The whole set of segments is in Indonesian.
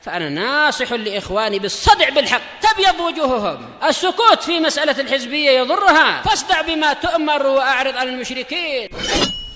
فأنا ناصح لإخواني بالصدع بالحق تبيض وجوههم. السكوت في مسألة الحزبية يضرها، فاصدع بما تؤمر وأعرض عن المشركين.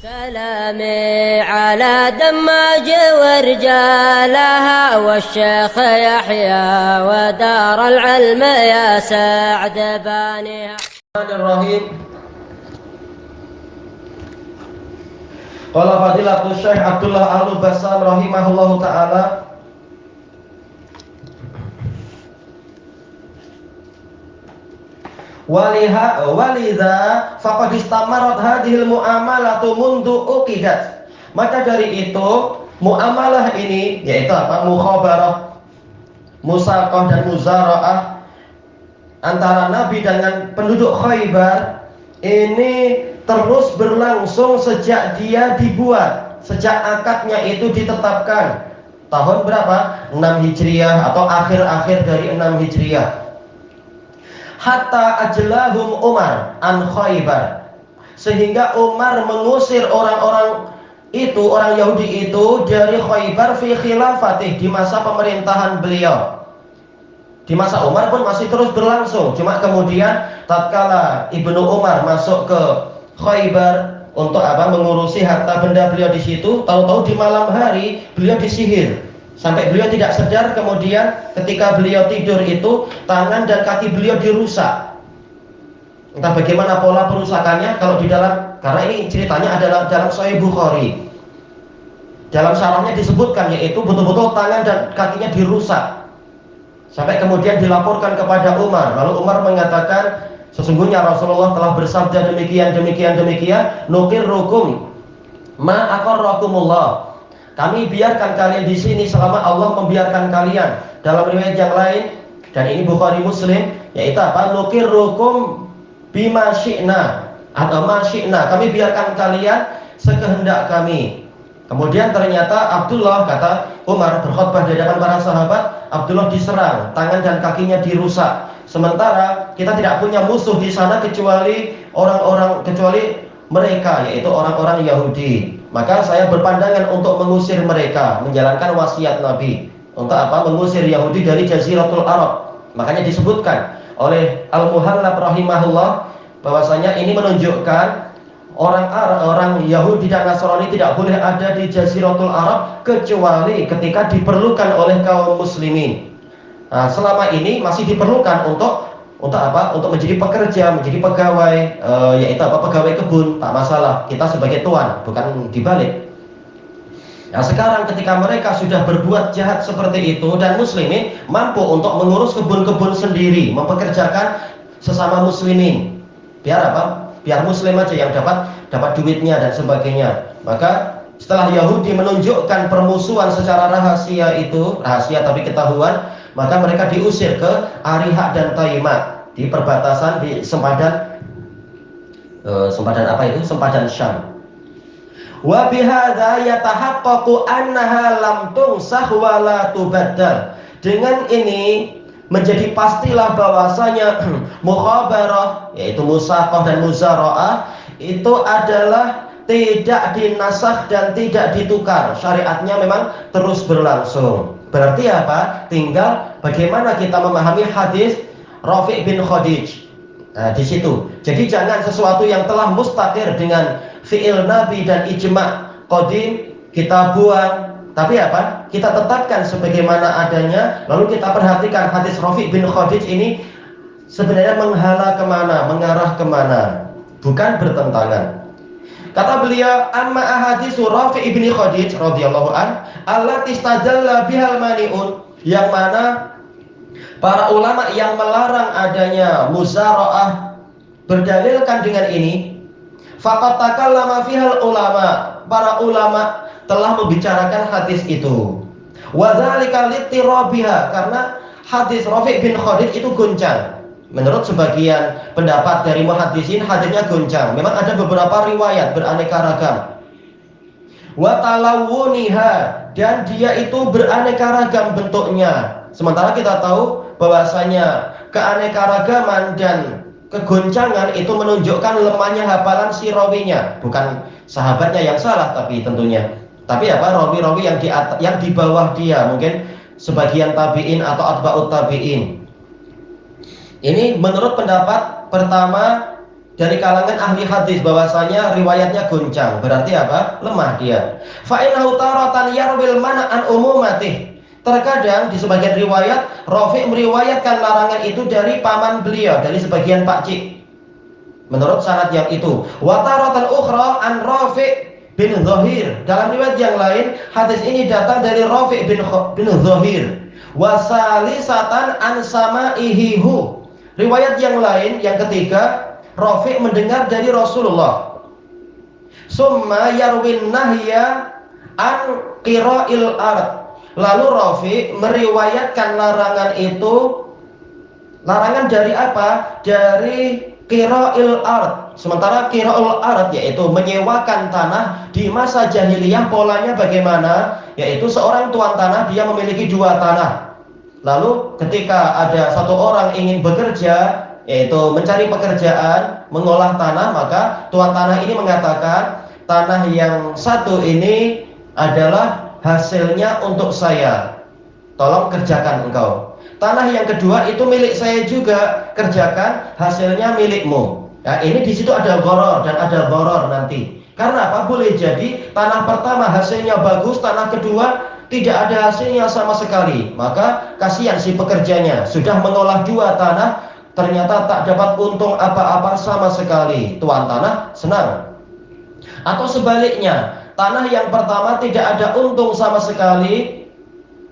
سلامي على دماج ورجالها والشيخ يحيى ودار العلم يا سعد بانيها. الرحيم. Qala fadilatul Syekh Abdullah Al-Bassam rahimahullahu taala, walidha faqad istamarat hadhil muamalatu mundu uqidat. Maka dari itu muamalah ini, yaitu apa? Mukhabarah, musaqah dan muzara'ah antara Nabi dengan penduduk Khaybar ini terus berlangsung sejak dia dibuat, sejak akadnya itu ditetapkan. Tahun berapa? 6 Hijriah atau akhir-akhir dari 6 Hijriah. Hatta ajlahum Umar an Khaybar, sehingga Umar mengusir orang-orang itu, orang Yahudi itu dari Khaybar fi khilafatih, di masa pemerintahan beliau. Di masa Umar pun masih terus berlangsung, cuma kemudian tatkala Ibnu Umar masuk ke Khaybar untuk apa? Mengurusi harta benda beliau di situ, tahu-tahu di malam hari beliau disihir sampai beliau tidak sadar. Kemudian ketika beliau tidur itu tangan dan kaki beliau dirusak. Entah bagaimana pola perusakannya, kalau di dalam, karena ini ceritanya adalah dalam Sahih Bukhari, dalam syarahnya disebutkan, yaitu betul-betul tangan dan kakinya dirusak sampai kemudian dilaporkan kepada Umar. Lalu Umar mengatakan, sesungguhnya Rasulullah telah bersabda demikian, nukirrukum ma aqarrakumullah, kami biarkan kalian di sini selama Allah membiarkan kalian. Dalam riwayat yang lain, dan ini Bukhari Muslim, yaitu apa? Nukirrukum bima syi'na atau ma syi'na, kami biarkan kalian sekehendak kami. Kemudian ternyata Abdullah, kata Umar berkhutbah di hadapan para sahabat, Abdullah diserang, tangan dan kakinya dirusak. Sementara kita tidak punya musuh di sana kecuali mereka, yaitu orang-orang Yahudi. Maka saya berpandangan untuk mengusir mereka, menjalankan wasiat Nabi untuk apa? Mengusir Yahudi dari Jaziratul Arab. Makanya disebutkan oleh Al-Muhallab rahimahullah bahwasanya ini menunjukkan orang Yahudi dan Nasrani tidak boleh ada di Jaziratul Arab kecuali ketika diperlukan oleh kaum muslimin. Nah, selama ini masih diperlukan untuk apa? Untuk menjadi pekerja, menjadi pegawai, yaitu apa? Pegawai kebun, tak masalah. Kita sebagai tuan, bukan dibalik. Nah, sekarang ketika mereka sudah berbuat jahat seperti itu dan muslimin mampu untuk mengurus kebun-kebun sendiri, mempekerjakan sesama muslimin, biar apa? Biar muslim aja yang dapat duitnya dan sebagainya. Maka setelah Yahudi menunjukkan permusuhan secara rahasia itu, rahasia tapi ketahuan, maka mereka diusir ke Ariha dan Taimah, di perbatasan di sempadan apa itu? Sempadan Syam. Wa bihadza yatahaqqaqu annaha lam tunsakh wa la tubaddal. Dengan ini menjadi pastilah bahwasanya mukhabarah, yaitu musaqah dan muzara'ah, itu adalah tidak dinasakh dan tidak ditukar. Syariatnya memang terus berlangsung. Berarti apa? Tinggal bagaimana kita memahami hadis Rafi' bin Khadij. Nah, di situ. Jadi jangan sesuatu yang telah mustaqir dengan fi'il Nabi dan ijma' qadim kita buang, tapi apa? Kita tetapkan sebagaimana adanya. Lalu kita perhatikan hadis Rafi' bin Khadij ini sebenarnya menghala kemana, mengarah kemana, bukan bertentangan. Kata beliau, amma ahadisu Rafi' bin Khadij radhiyallahu an allati istadalla bihal mani'un, yang mana para ulama yang melarang adanya muzara'ah berdalilkan dengan ini. Faqad takallama fihal ulama, para ulama telah membicarakan hadis itu. Wa dzalika littirabiha, karena hadis Rafi' bin Khadij itu goncang. Menurut sebagian pendapat dari muhaddisin, hadisnya goncang. Memang ada beberapa riwayat beraneka ragam. Wa talawuniha, dan dia itu beraneka ragam bentuknya. Sementara kita tahu bahwasanya keanekaragaman dan kegoncangan itu menunjukkan lemahnya hafalan si rawinya, bukan sahabatnya yang salah, tapi tentunya. Tapi apa? Rawi-rawi yang di bawah dia, mungkin sebagian tabi'in atau atba'ut tabi'in. Ini menurut pendapat pertama dari kalangan ahli hadis, bahwasanya riwayatnya goncang, berarti apa? Lemah dia. Fa innahu taratan yarwil mana'an umumatih. Terkadang di sebagian riwayat Rafi' meriwayatkan larangan itu dari paman beliau, dari sebagian pakcik, menurut sanad yang itu. Wa taratan ukhra an Rafi' bin Dhahir. Dalam riwayat yang lain, hadis ini datang dari Rafi' bin Dhahir. Wa salisatan an sama'ihihu. Riwayat yang lain, yang ketiga, Rafi' mendengar dari Rasulullah. Summa yarwin nahya an qira'il ard. Lalu Rafi' meriwayatkan larangan itu. Larangan dari apa? Dari qira'il ard. Sementara qira'ul ard yaitu menyewakan tanah di masa jahiliyah, polanya bagaimana? Yaitu seorang tuan tanah, dia memiliki 2 tanah. Lalu ketika ada satu orang ingin bekerja, yaitu mencari pekerjaan, mengolah tanah, maka tuan tanah ini mengatakan, tanah yang satu ini adalah hasilnya untuk saya, tolong kerjakan engkau. Tanah yang kedua itu milik saya juga, kerjakan, hasilnya milikmu. Nah, ini di situ ada gharar dan ada dharar nanti. Karena apa? Boleh jadi tanah pertama hasilnya bagus, tanah kedua tidak ada hasilnya sama sekali. Maka kasihan si pekerjanya, sudah mengolah 2 tanah, ternyata tak dapat untung apa-apa sama sekali. Tuan tanah senang. Atau sebaliknya, tanah yang pertama tidak ada untung sama sekali,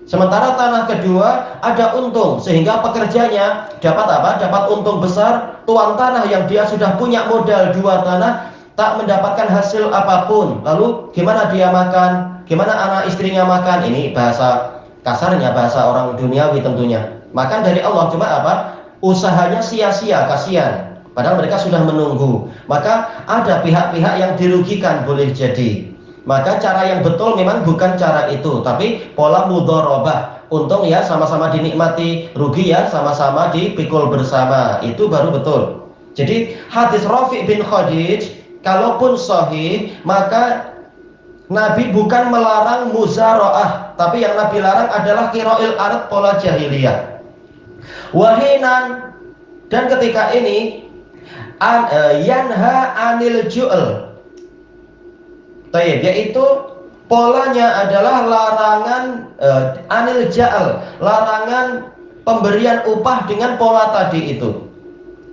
sementara tanah kedua ada untung, sehingga pekerjanya dapat apa? Dapat untung besar. Tuan tanah yang dia sudah punya modal 2 tanah tak mendapatkan hasil apapun. Lalu gimana dia makan? Gimana anak istrinya makan? Ini bahasa kasarnya, bahasa orang duniawi tentunya. Makan dari Allah, cuma apa? Usahanya sia-sia, kasihan. Padahal mereka sudah menunggu. Maka ada pihak-pihak yang dirugikan, boleh jadi. Maka cara yang betul memang bukan cara itu, tapi pola mudharabah. Untung ya sama-sama dinikmati, rugi ya sama-sama dipikul bersama. Itu baru betul. Jadi hadis Rafi' bin Khadij kalaupun sahih, maka Nabi bukan melarang muzara'ah, tapi yang Nabi larang adalah qira'il ard, pola jahiliyah. Wahinan, dan ketika ini yanha anil ju'l. Tayyib, yaitu polanya adalah larangan anil ja'al, larangan pemberian upah dengan pola tadi itu,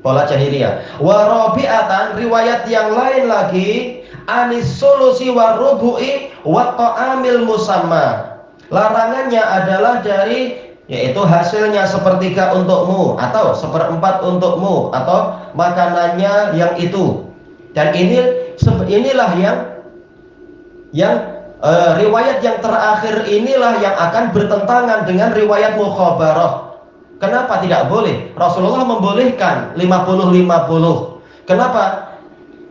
pola jahiliyah. Wa rabi'atan, riwayat yang lain lagi, anis sulusi wa rubu'i wa ta'amil musamma. Larangannya adalah dari, yaitu hasilnya sepertiga untukmu, atau 1/4 untukmu, atau makanannya yang itu. Dan inilah yang riwayat yang terakhir inilah yang akan bertentangan dengan riwayat mukhabarah. Kenapa tidak boleh? Rasulullah membolehkan 50-50. Kenapa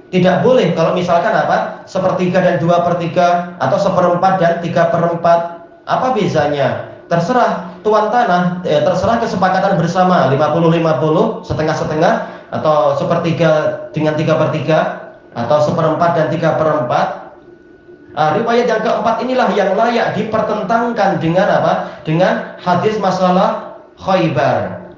tidak boleh? Kalau misalkan apa? 1/3 dan 2/3, atau 1/4 dan 3/4, apa bezanya? Terserah tuan tanah, terserah kesepakatan bersama, 50-50, setengah-setengah, atau 1/3 dengan 3/3, atau 1/4 dan 3/4. Riwayat yang keempat inilah yang layak dipertentangkan dengan apa? Dengan hadis masalah Khaybar.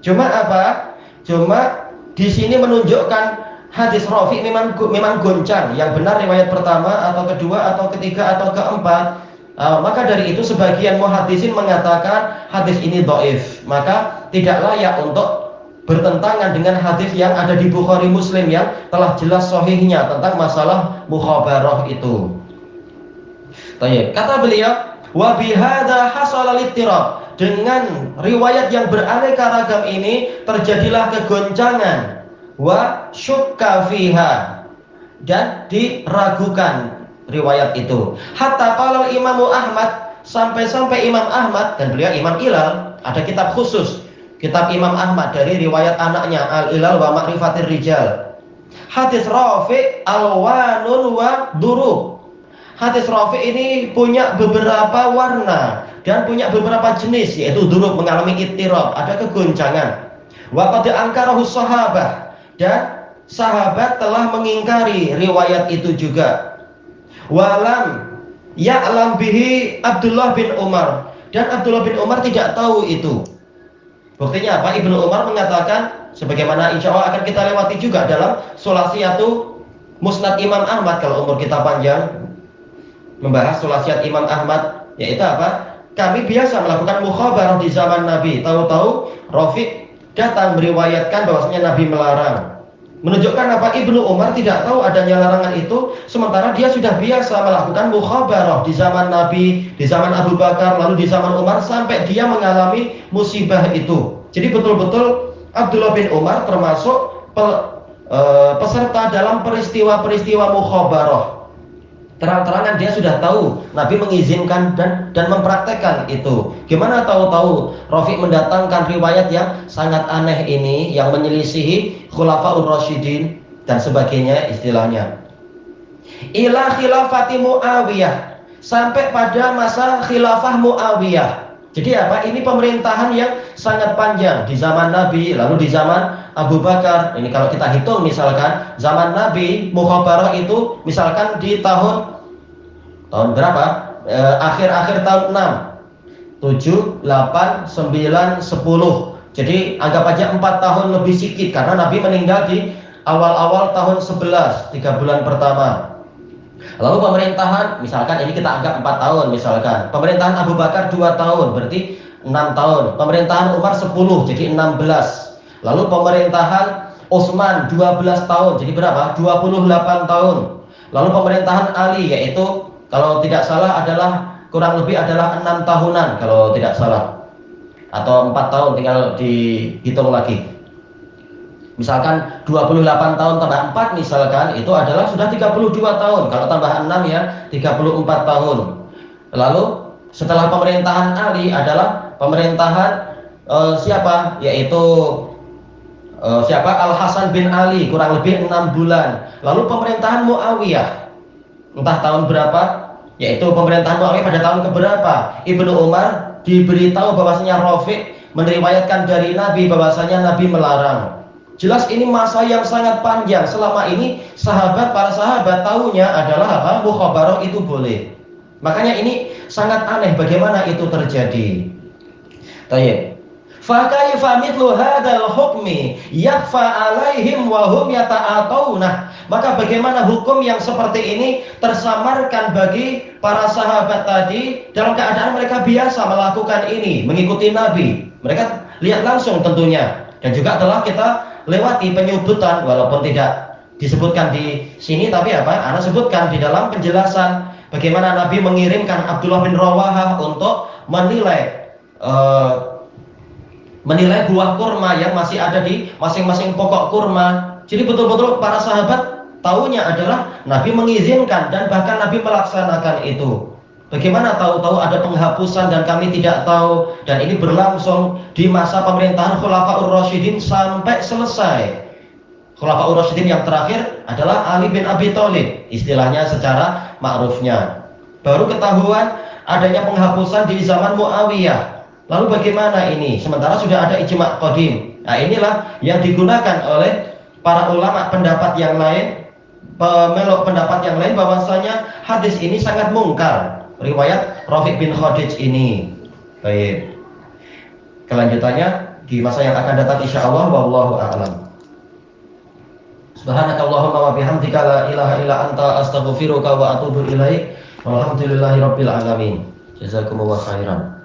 Cuma apa? Cuma di sini menunjukkan hadis Rafi' memang goncang. Yang benar riwayat pertama atau kedua atau ketiga atau keempat. Maka dari itu sebagian muhaddisin mengatakan hadis ini dhaif. Maka tidak layak untuk bertentangan dengan hadis yang ada di Bukhari Muslim yang telah jelas sahihnya tentang masalah mukhabarah itu. Tayyib. Kata beliau, wa bihadza hasala littirab. Dengan riwayat yang beraneka ragam ini terjadilah kegoncangan, wa syukka fiha, dan diragukan riwayat itu. Hatta qala Imamu Ahmad, sampai-sampai Imam Ahmad, dan beliau Imam Ilal, ada kitab khusus, kitab Imam Ahmad dari riwayat anaknya Al-Ilal wa Ma'rifatir Rijal. Hadis Rafi' alwanun wa durub. Hadis Rafi' ini punya beberapa warna dan punya beberapa jenis, yaitu durub, mengalami ittirab, ada kegoncangan. Wa qad ankarahu sahabah, dan sahabat telah mengingkari riwayat itu juga. Walam ya'lam bihi Abdullah bin Umar, dan Abdullah bin Umar tidak tahu itu. Buktinya apa? Ibnu Umar mengatakan, sebagaimana insya Allah akan kita lewati juga dalam Sulasiyatu Musnad Imam Ahmad kalau umur kita panjang, membahas Sulasiyat Imam Ahmad, yaitu apa? Kami biasa melakukan mukhabarah di zaman Nabi. Tahu-tahu Rafiq datang meriwayatkan bahwasanya Nabi melarang. Menunjukkan apa? Ibnu Umar tidak tahu adanya larangan itu, sementara dia sudah biasa melakukan mukhabarah di zaman Nabi, di zaman Abu Bakar, lalu di zaman Umar, sampai dia mengalami musibah itu. Jadi betul-betul Abdullah bin Umar termasuk peserta dalam peristiwa-peristiwa mukhabarah. Terang-terangan dia sudah tahu Nabi mengizinkan dan mempraktekkan itu. Gimana tahu-tahu Rafiq mendatangkan riwayat yang sangat aneh ini, yang menyelisihi Khulafaur Rasyidin dan sebagainya istilahnya. Ila khilafati Muawiyah, sampai pada masa khilafah Muawiyah. Jadi apa? Ini pemerintahan yang sangat panjang di zaman Nabi, lalu di zaman Abu Bakar. Ini kalau kita hitung misalkan zaman Nabi mukhabarah itu misalkan di tahun berapa? Akhir-akhir tahun 6, 7, 8, 9, 10. Jadi anggap aja 4 tahun lebih sedikit karena Nabi meninggal di awal-awal tahun 11, 3 bulan pertama. Lalu pemerintahan, misalkan ini kita anggap 4 tahun misalkan. Pemerintahan Abu Bakar 2 tahun, berarti 6 tahun. Pemerintahan Umar 10, jadi 16. Lalu pemerintahan Utsman 12 tahun, jadi berapa? 28 tahun. Lalu pemerintahan Ali, yaitu kalau tidak salah adalah kurang lebih adalah 6 tahunan kalau tidak salah. Atau 4 tahun, tinggal dihitung lagi. Misalkan 28 tahun tambah 4 misalkan, itu adalah sudah 32 tahun. Kalau tambah 6 ya 34 tahun. Lalu setelah pemerintahan Ali adalah pemerintahan siapa? Yaitu siapa? Al Hasan bin Ali, kurang lebih 6 bulan. Lalu pemerintahan Muawiyah, entah tahun berapa, yaitu pemerintahan Muawiyah pada tahun keberapa? Ibnu Umar diberitahu bahwasanya Rafiq meriwayatkan dari Nabi bahwasanya Nabi melarang. Jelas ini masa yang sangat panjang. Selama ini para sahabat tahunya adalah apa? Mukhabarah itu boleh. Makanya ini sangat aneh bagaimana itu terjadi. Tayyib. Fa kaifa mithlu hadzal hukmi yakhfa 'alaihim wa hum yata'atuna. Maka bagaimana hukum yang seperti ini tersamarkan bagi para sahabat tadi dalam keadaan mereka biasa melakukan ini, mengikuti Nabi. Mereka lihat langsung tentunya. Dan juga telah kita lewati penyubutan, walaupun tidak disebutkan di sini, tapi apa? Ana sebutkan di dalam penjelasan bagaimana Nabi mengirimkan Abdullah bin Rawahah untuk menilai buah kurma yang masih ada di masing-masing pokok kurma. Jadi betul-betul para sahabat tahunya adalah Nabi mengizinkan dan bahkan Nabi melaksanakan itu. Bagaimana tahu-tahu ada penghapusan dan kami tidak tahu, dan ini berlangsung di masa pemerintahan Khulafaur Rasyidin sampai selesai. Khulafaur Rasyidin yang terakhir adalah Ali bin Abi Thalib, istilahnya secara ma'rufnya. Baru ketahuan adanya penghapusan di zaman Muawiyah. Lalu bagaimana ini? Sementara sudah ada ijma' qadim. Nah, inilah yang digunakan oleh para ulama pendapat yang lain, pemeluk pendapat yang lain, bahwasanya hadis ini sangat mungkar. Riwayat Rafiq bin Khadij ini. Baik. Kelanjutannya di masa yang akan datang insyaallah, wallahu a'lam. Subhanakallahumma wa bihamdika la ilaha illa anta astaghfiruka wa atubu ilaik. Walhamdulillahirabbil alamin. Jazakumullahu khairan.